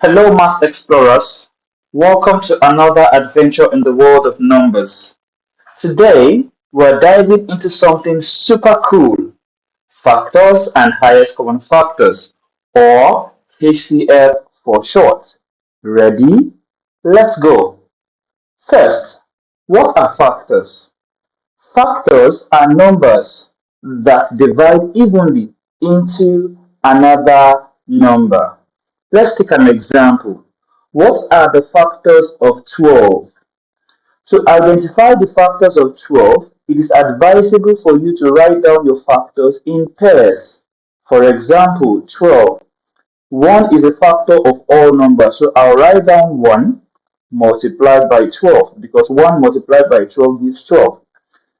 Hello, Math Explorers. Welcome to another adventure in the world of numbers. Today, we're diving into something super cool, factors and highest common factors, or HCF for short. Ready? Let's go. First, what are factors? Factors are numbers that divide evenly into another number. Let's take an example. What are the factors of 12? To identify the factors of 12, it is advisable for you to write down your factors in pairs. For example, 12. 1 is a factor of all numbers, so I'll write down 1 multiplied by 12 because 1 multiplied by 12 gives 12.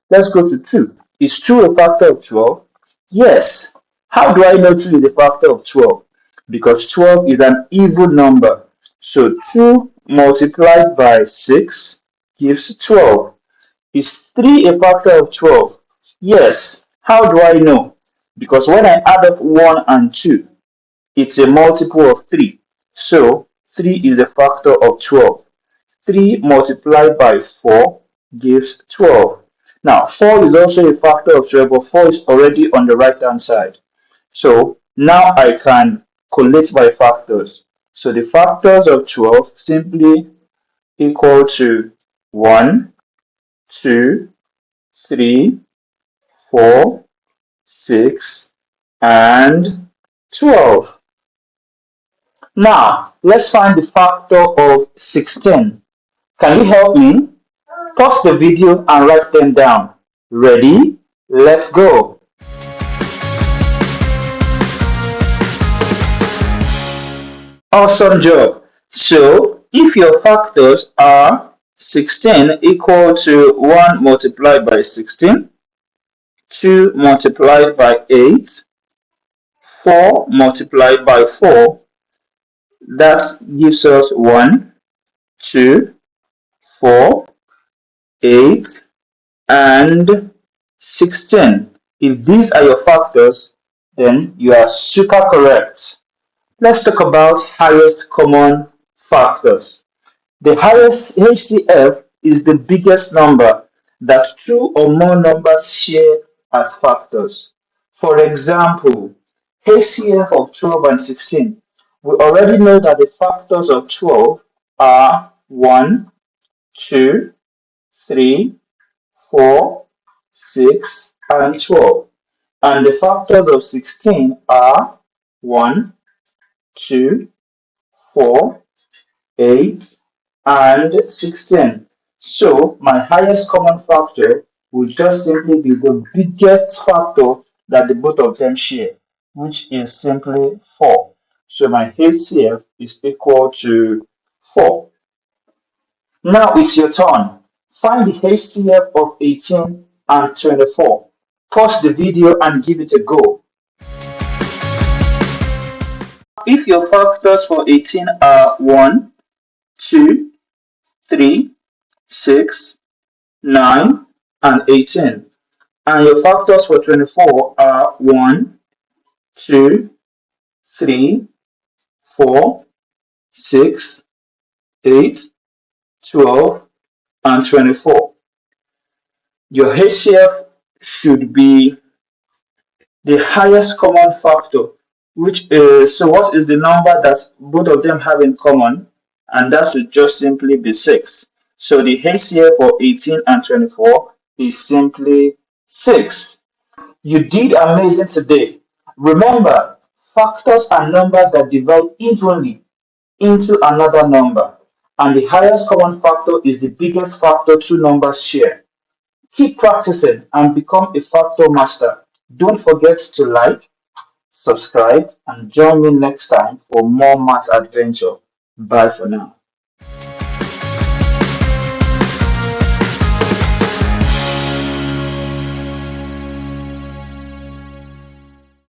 Let's go to 2. Is 2 a factor of 12? Yes. How do I know 2 is a factor of 12? Because 12 is an even number. So 2 multiplied by 6 gives 12. Is 3 a factor of 12? Yes. How do I know? Because when I add up 1 and 2, it's a multiple of 3. So 3 is a factor of 12. 3 multiplied by 4 gives 12. Now, 4 is also a factor of 12, but 4 is already on the right-hand side. So now I can collate my factors. So the factors of 12 simply equal to 1, 2, 3, 4, 6, and 12. Now, let's find the factor of 16. Can you help me? Pause the video and write them down. Ready? Let's go. Awesome job. So, if your factors are 16 equal to 1 multiplied by 16, 2 multiplied by 8, 4 multiplied by 4, that gives us 1, 2, 4, 8, and 16. If these are your factors, then you are super correct. Let's talk about highest common factors. The highest HCF is the biggest number that two or more numbers share as factors. For example, HCF of 12 and 16. We already know that the factors of 12 are 1, 2, 3, 4, 6, and 12. And the factors of 16 are 1, 2, 4, 8, and 16. So my highest common factor will just simply be the biggest factor that the both of them share, which is simply 4. So my HCF is equal to 4. Now it's your turn. Find the HCF of 18 and 24. Pause the video and give it a go. If your factors for 18 are 1, 2, 3, 6, 9, and 18, and your factors for 24 are 1, 2, 3, 4, 6, 8, 12, and 24, your HCF should be the highest common factor, which is, so what is the number that both of them have in common? And that would just simply be 6. So the HCF for 18 and 24 is simply 6. You did amazing today. Remember, factors are numbers that divide evenly into another number, and the highest common factor is the biggest factor two numbers share. Keep practicing and become a factor master. Don't forget to like, subscribe, and join me next time for more math adventure. Bye for now.